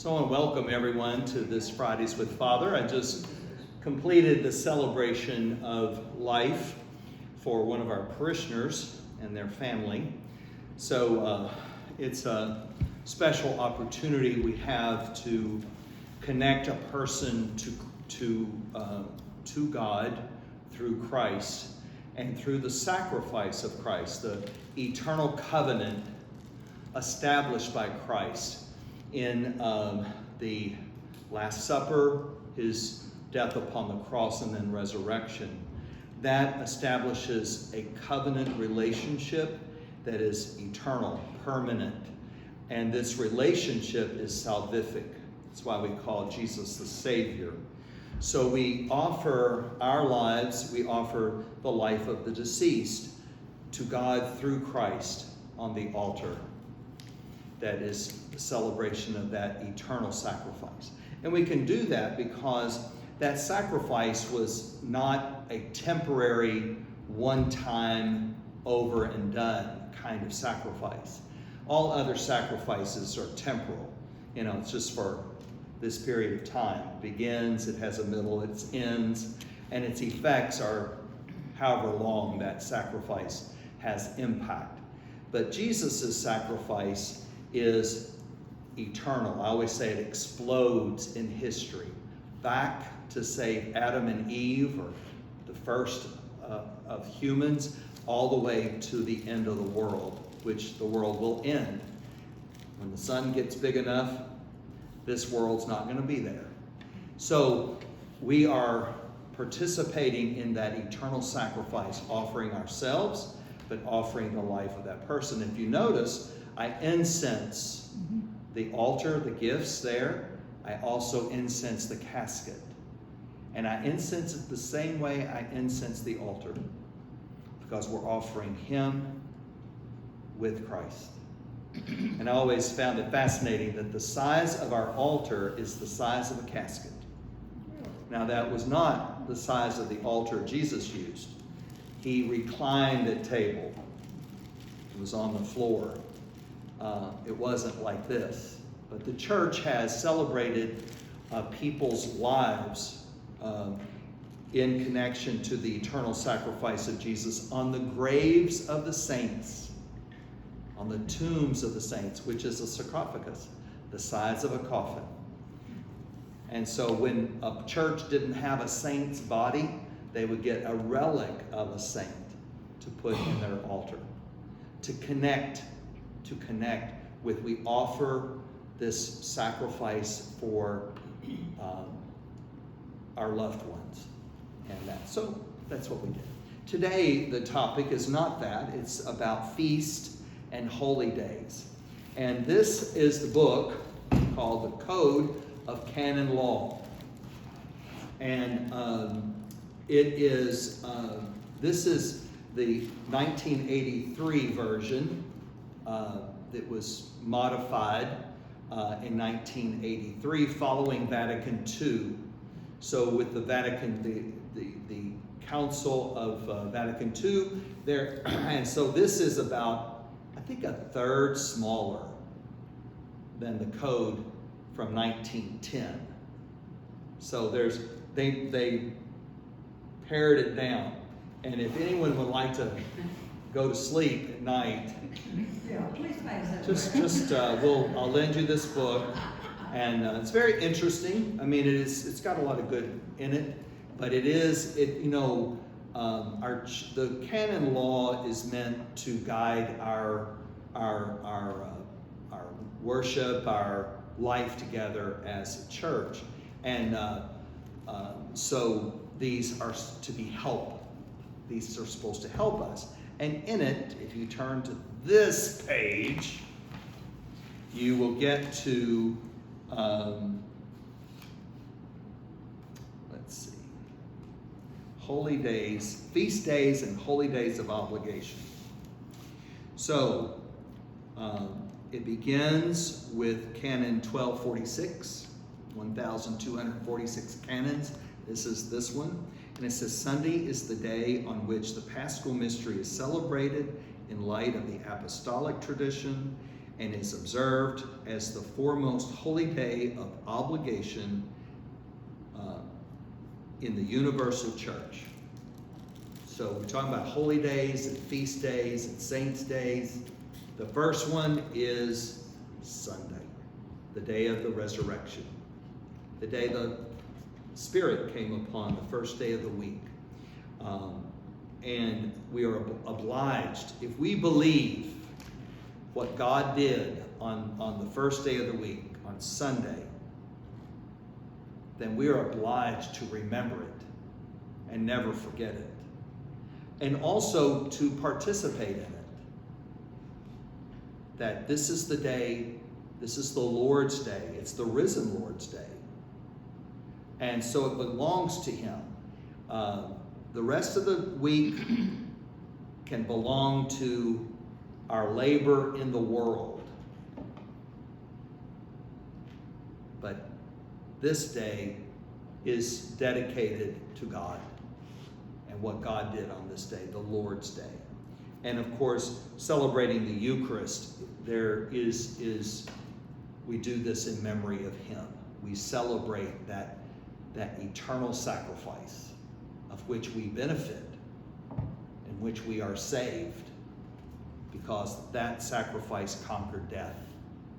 So I want to welcome everyone to this Fridays with Father. I just completed the celebration of life for one of our parishioners and their family. So it's a special opportunity we have to connect a person to God through Christ and through the sacrifice of Christ, the eternal covenant established by Christ in the Last Supper, his death upon the cross, and then resurrection. That establishes a covenant relationship that is eternal, permanent. And this relationship is salvific. That's why we call Jesus the Savior. So we offer our lives, we offer the life of the deceased to God through Christ on the altar. That is the celebration of that eternal sacrifice. And we can do that because that sacrifice was not a temporary, one-time, over and done kind of sacrifice. All other sacrifices are temporal. It's just for this period of time. It begins, it has a middle, it ends, and its effects are however long that sacrifice has impact. But Jesus' sacrifice is eternal. I always say it explodes in history. Back to save Adam and Eve, or the first of humans, all the way to the end of the world, which the world will end. When the sun gets big enough, this world's not going to be there. So we are participating in that eternal sacrifice, offering ourselves, but offering the life of that person. If you notice, I incense the altar, the gifts there. I also incense the casket. And I incense it the same way I incense the altar, because we're offering him with Christ. And I always found it fascinating that the size of our altar is the size of a casket. Now, that was not the size of the altar Jesus used. He reclined at table. It was on the floor. It wasn't like this. But the church has celebrated people's lives in connection to the eternal sacrifice of Jesus on the graves of the saints, on the tombs of the saints, which is a sarcophagus, the size of a coffin. And so when a church didn't have a saint's body, they would get a relic of a saint to put in their altar, to connect with. We offer this sacrifice for our loved ones. So that's what we did. Today, the topic is not that. It's about feast and holy days. And this is the book called The Code of Canon Law. And this is the 1983 version that was modified in 1983 following Vatican II. So with the Council of Vatican II there, and so this is about, I think, a third smaller than the code from 1910. So they pared it down. And if anyone would like to go to sleep at night, I'll lend you this book, and it's very interesting. I mean, it's got a lot of good in it, but the canon law is meant to guide our worship, our life together as a church, and so these are to be help. These are supposed to help us. And in it, if you turn to this page, you will get to, holy days, feast days and holy days of obligation. So, it begins with Canon 1246, 1,246 canons. This is this one. And it says, Sunday is the day on which the Paschal Mystery is celebrated in light of the apostolic tradition and is observed as the foremost holy day of obligation in the universal church. So we're talking about holy days and feast days and saints' days. The first one is Sunday, the day of the resurrection, the day the Spirit came upon, the first day of the week. And we are obliged, if we believe what God did on the first day of the week, on Sunday, then we are obliged to remember it and never forget it. And also to participate in it. That this is the day, this is the Lord's day, it's the risen Lord's day. And so it belongs to Him. The rest of the week can belong to our labor in the world. But this day is dedicated to God and what God did on this day, the Lord's day. And of course, celebrating the Eucharist, we do this in memory of Him. We celebrate that eternal sacrifice of which we benefit, in which we are saved, because that sacrifice conquered death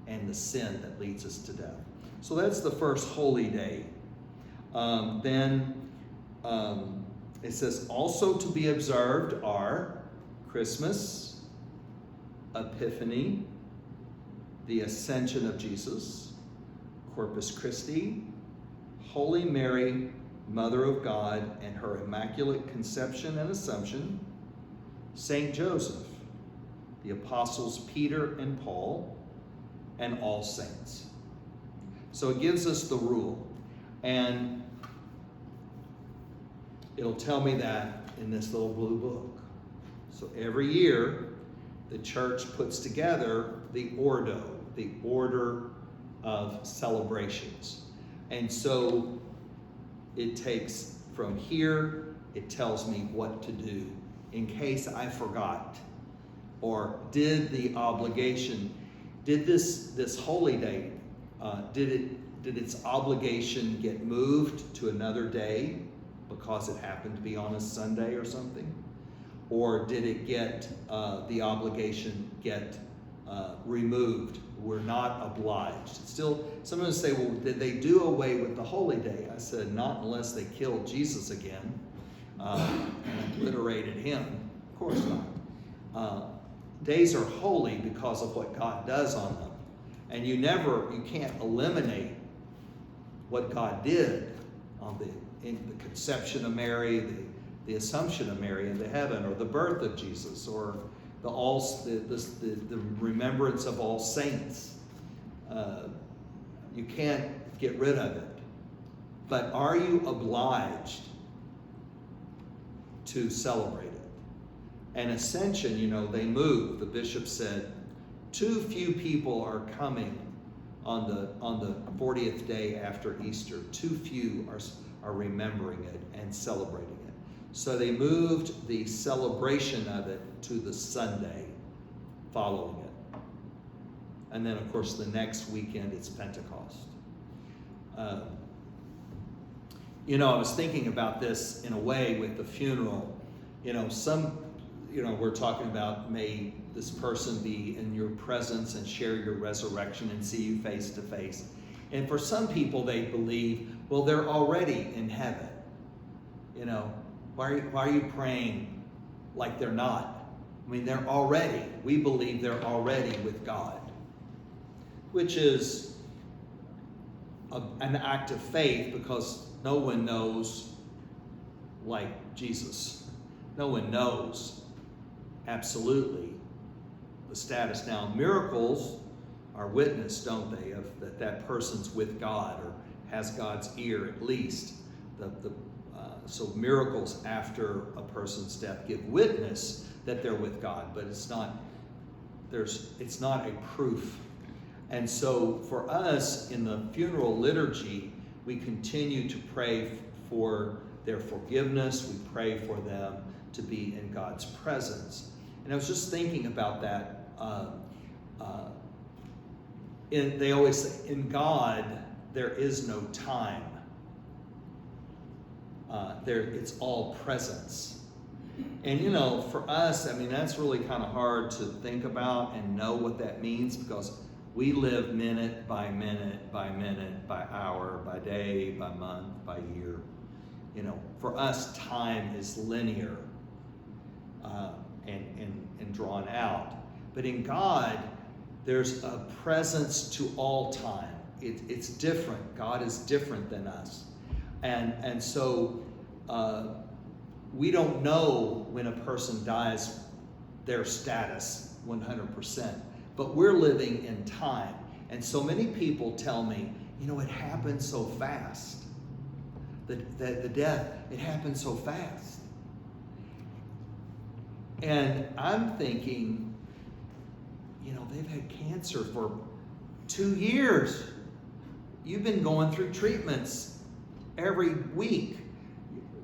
and the sin that leads us to death. So that's the first holy day. Then it says also to be observed are Christmas, Epiphany, the Ascension of Jesus, Corpus Christi, Holy Mary, Mother of God, and her Immaculate Conception and Assumption, Saint Joseph, the Apostles Peter and Paul, and all saints. So it gives us the rule. And it'll tell me that in this little blue book. So every year, the church puts together the Ordo, the order of celebrations. And so it takes from here, it tells me what to do in case I forgot. Or did the obligation, did this holy day, did its obligation get moved to another day because it happened to be on a Sunday or something? Or did it get, the obligation get removed? We're not obliged. Still, someone would say, well, did they do away with the holy day? I said, not unless they killed Jesus again and obliterated Him. Of course not. Days are holy because of what God does on them. And you can't eliminate what God did in the conception of Mary, the Assumption of Mary into heaven, or the birth of Jesus, or the remembrance of all saints. You can't get rid of it. But are you obliged to celebrate it? And Ascension, they move. The bishop said, too few people are coming on the 40th day after Easter. Too few are remembering it and celebrating it. So they moved the celebration of it to the Sunday following it. And then, of course, the next weekend, it's Pentecost. I was thinking about this in a way with the funeral. We're talking about, may this person be in your presence and share your resurrection and see you face to face. And for some people, they believe, well, they're already in heaven. Why are you praying like they're not? I mean, we believe they're already with God, which is an act of faith, because no one knows like Jesus. No one knows absolutely the status. Now, miracles are witness, don't they, of that person's with God or has God's ear at least. So miracles after a person's death give witness that they're with God, but it's not a proof. And so for us in the funeral liturgy, we continue to pray for their forgiveness. We pray for them to be in God's presence. And I was just thinking about that. they always say, in God, there is no time. It's all presence. And for us, that's really kind of hard to think about and know what that means, because we live minute by minute by minute, by hour, by day, by month, by year. For us, time is linear and drawn out. But in God, there's a presence to all time. It's different. God is different than us. And so we don't know when a person dies their status 100%, but we're living in time. And so many people tell me, it happened so fast. The death, it happened so fast. And I'm thinking, they've had cancer for 2 years. You've been going through treatments every week.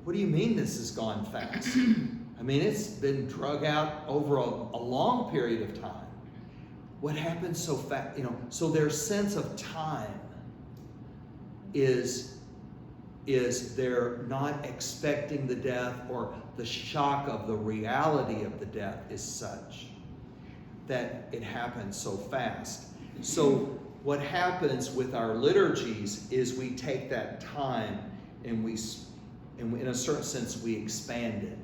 What do you mean this has gone fast? It's been drug out over a long period of time. What happened so fast? So their sense of time is they're not expecting the death, or the shock of the reality of the death is such that it happens so fast. So what happens with our liturgies is we take that time and in a certain sense, we expand it.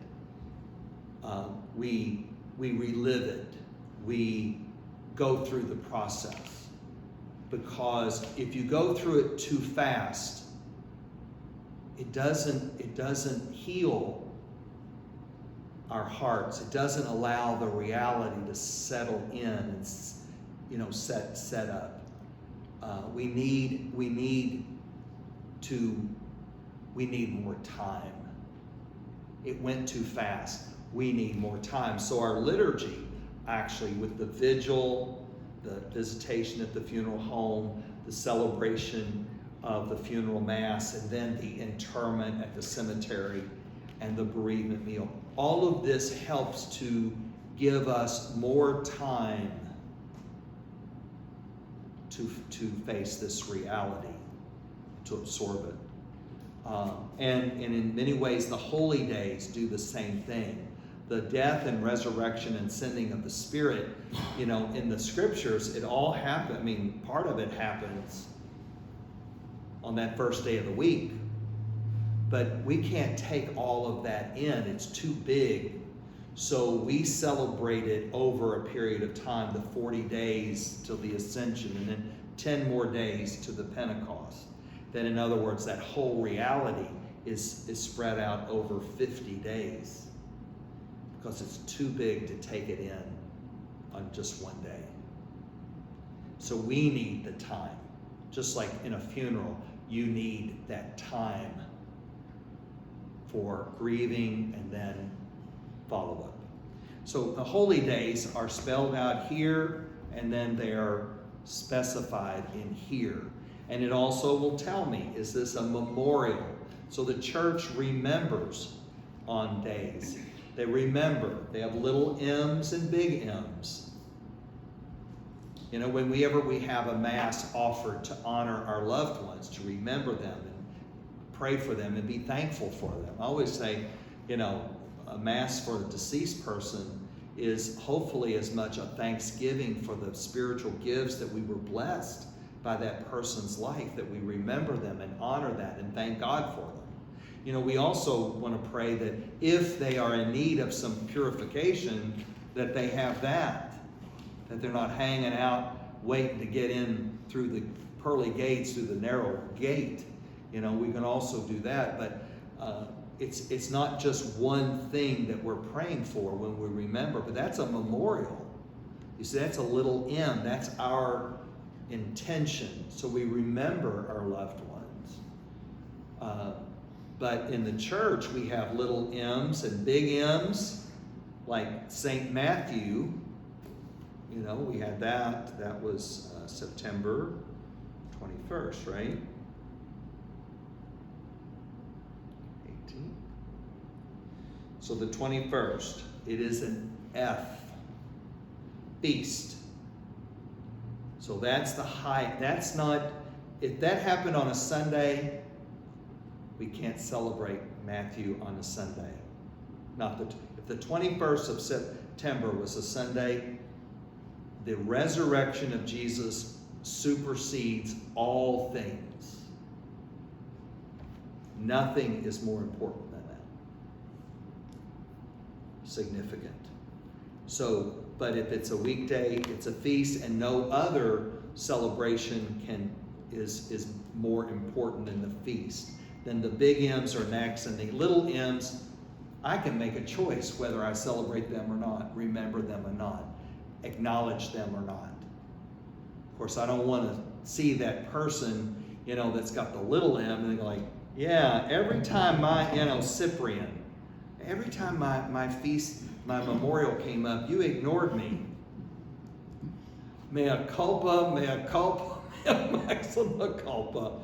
We relive it. We go through the process. Because if you go through it too fast, it doesn't heal our hearts. It doesn't allow the reality to settle in and set up. We need more time. It went too fast. We need more time. So our liturgy, actually, with the vigil, the visitation at the funeral home, the celebration of the funeral mass, and then the interment at the cemetery, and the bereavement meal, all of this helps to give us more time to face this reality, to absorb it. And in many ways, the holy days do the same thing. The death and resurrection and sending of the Spirit, in the scriptures, it all happened. Part of it happens on that first day of the week. But we can't take all of that in. It's too big. So we celebrate it over a period of time, the 40 days till the Ascension, and then 10 more days to the Pentecost. Then, in other words, that whole reality is spread out over 50 days, because it's too big to take it in on just one day. So we need the time. Just like in a funeral, you need that time for grieving and then follow-up. So the holy days are spelled out here, and then they are specified in here. And it also will tell me, is this a memorial? So the church remembers on days. They remember. They have little M's and big M's. Whenever we have a mass offered to honor our loved ones, to remember them and pray for them and be thankful for them. I always say, a mass for a deceased person is hopefully as much a thanksgiving for the spiritual gifts that we were blessed by that person's life, that we remember them and honor that and thank God for them. We also want to pray that if they are in need of some purification, that they have that they're not hanging out waiting to get in through the pearly gates, through the narrow gate. We can also do that, but it's not just one thing that we're praying for when we remember, but that's a memorial. You see, that's a little M. That's our intention. So we remember our loved ones. But in the church, we have little M's and big M's, like St. Matthew. We had that. That was September 21st, right? 18. So the 21st, it is an F, feast. So that's the high. That's not, if that happened on a Sunday, we can't celebrate Matthew on a Sunday. If the 21st of September was a Sunday, the resurrection of Jesus supersedes all things. Nothing is more important than that. Significant. So, but if it's a weekday, it's a feast, and no other celebration is more important than the feast. Then the big M's are next, and the little M's, I can make a choice whether I celebrate them or not, remember them or not, acknowledge them or not. Of course, I don't want to see that person, that's got the little M, and they're like, yeah, every time Cyprian, every time my feast, my memorial came up, you ignored me. Mea culpa, mea culpa, mea maxima culpa.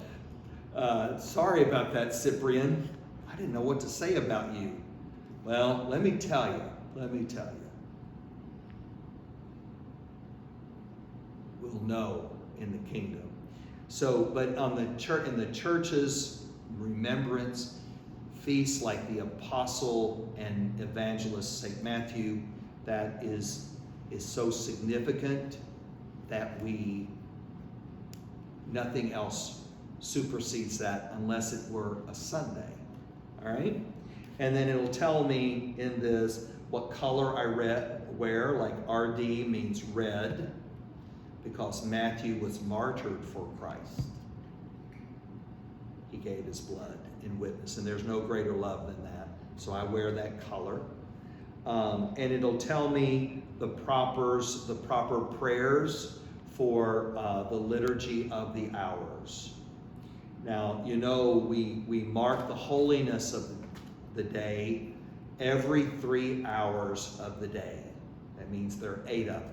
Sorry about that, Cyprian. I didn't know what to say about you. Well, let me tell you. We'll know in the kingdom. So, but in the church's remembrance, feasts like the apostle and evangelist St. Matthew, that is so significant that nothing else supersedes that unless it were a Sunday. All right? And then it'll tell me in this what color I wear, like RD means red, because Matthew was martyred for Christ. He gave his blood in witness, and there's no greater love than that. So I wear that color. And it'll tell me the proper prayers for the liturgy of the hours. Now, we mark the holiness of the day every 3 hours of the day. That means there are 8 of them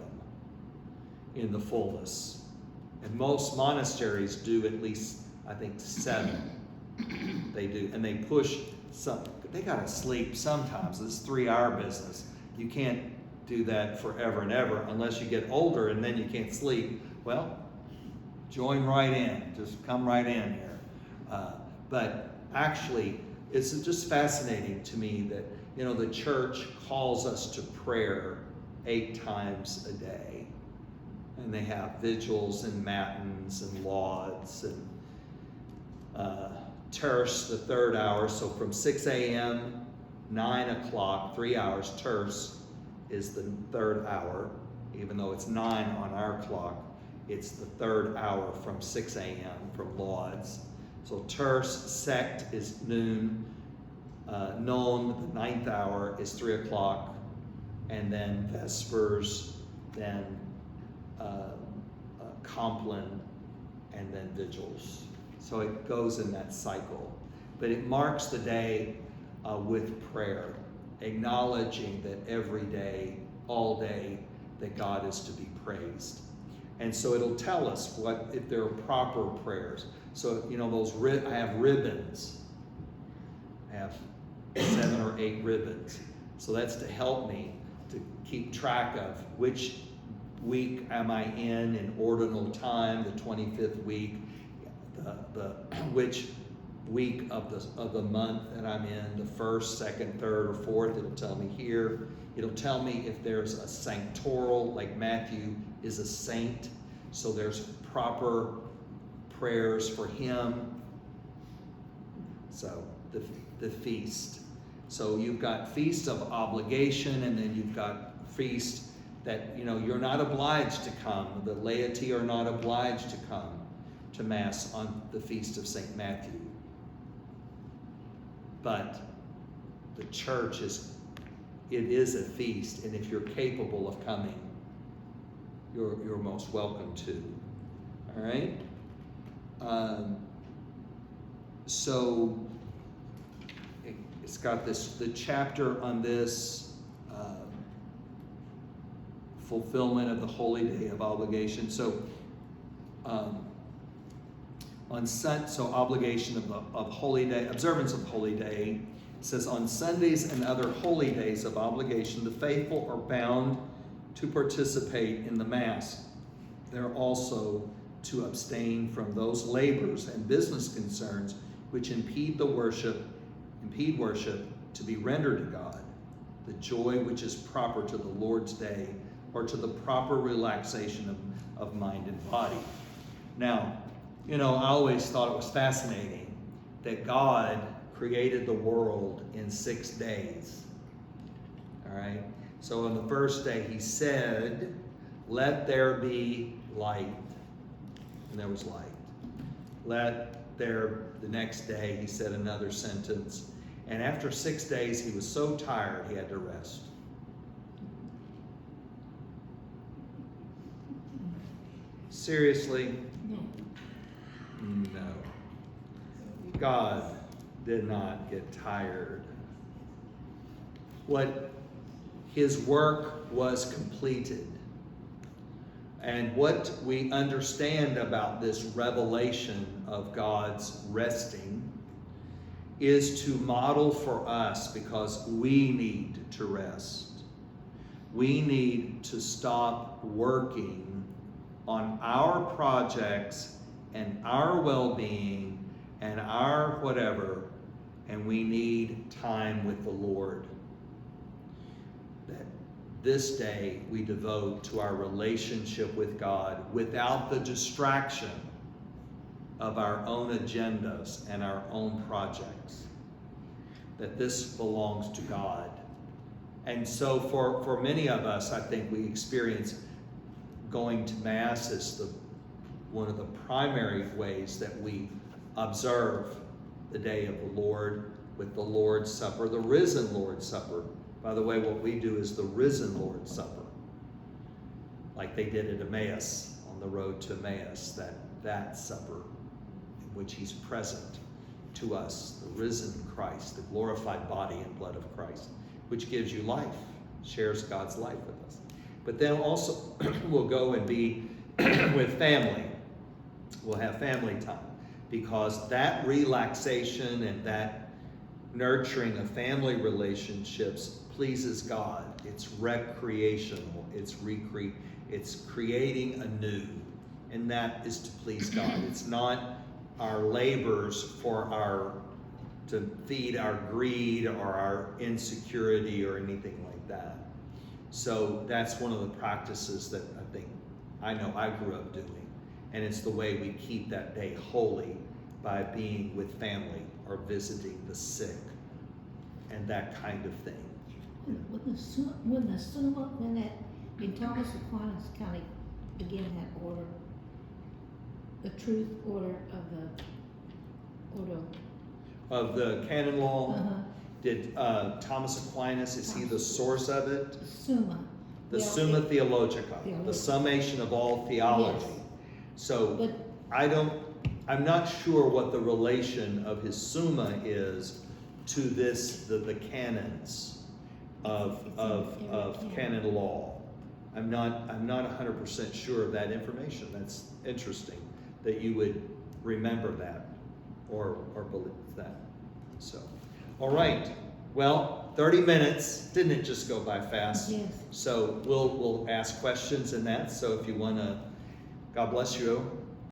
in the fullness. And most monasteries do at least, I think, 7. They do. And they push some. They got to sleep sometimes. This is 3-hour business. You can't do that forever and ever unless you get older and then you can't sleep. Well, join right in. Just come right in here. But actually, it's just fascinating to me that, the church calls us to prayer 8 times a day. And they have vigils and matins and lauds and terce, the 3rd hour. So from 6 a.m., 9 o'clock, 3 hours, terce is the 3rd hour. Even though it's 9 on our clock, it's the 3rd hour from 6 a.m. from lauds. So terce, sect is noon. Non, the 9th hour, is 3 o'clock. And then vespers, then compline, and then vigils. So it goes in that cycle. But it marks the day with prayer, acknowledging that every day, all day, that God is to be praised. And so it'll tell us if there are proper prayers. So, I have ribbons. I have 7 or 8 ribbons. So that's to help me to keep track of which week am I in ordinal time, the 25th week, which week of the month that I'm in, the 1st, 2nd, 3rd, or 4th. It'll tell me here. It'll tell me if there's a sanctoral, like Matthew is a saint, so there's proper prayers for him. So the feast. So you've got feast of obligation, and then you've got feast that you're not obliged to come. The laity are not obliged to come to Mass on the feast of St. Matthew. But the church is a feast, and if you're capable of coming, you're most welcome to. All right? So it's got the chapter on this fulfillment of the holy day of obligation. So obligation of holy day, observance of holy day. It says, on Sundays and other holy days of obligation, the faithful are bound to participate in the Mass. they're also to abstain from those labors and business concerns which impede worship to be rendered to God, the joy which is proper to the Lord's day, or to the proper relaxation of mind and body. Now, I always thought it was fascinating that God created the world in 6 days. All right? So on the first day, he said, "Let there be light." And there was light. The next day, he said another sentence. And after 6 days, he was so tired, he had to rest. Seriously? No. God did not get tired. His work was completed. And what we understand about this revelation of God's resting is to model for us, because we need to rest. We need to stop working on our projects and our well-being and our whatever, and we need time with the Lord. That this day we devote to our relationship with God without the distraction of our own agendas and our own projects. That this belongs to God. And so for many of us, I think we experience going to Mass as one of the primary ways that we observe the day of the Lord with the Lord's Supper, the risen Lord's Supper. By the way, what we do is the risen Lord's Supper, like they did at Emmaus, on the road to Emmaus, that supper in which he's present to us, the risen Christ, the glorified body and blood of Christ, which gives you life, shares God's life with us. But then also we'll go and be with family. We'll have family time, because that relaxation and that nurturing of family relationships pleases God. It's recreational. It's creating anew, and that is to please God. It's not our labors to feed our greed or our insecurity or anything like that. So that's one of the practices that I know I grew up doing. And it's the way we keep that day holy, by being with family or visiting the sick and that kind of thing. When Thomas Aquinas kind of began that order, the truth order Of the canon law, did Thomas Aquinas, is he the source of it? Summa. The Summa Theologica, the summation of all theology. Yes. So But I'm not sure what the relation of his Summa is to the canons of canon law. I'm not 100% sure of that information. That's interesting that you would remember that or believe that. So, all right. Well, 30 minutes, didn't it just go by fast? Yes. So we'll ask questions in that. So if you want to, God bless you.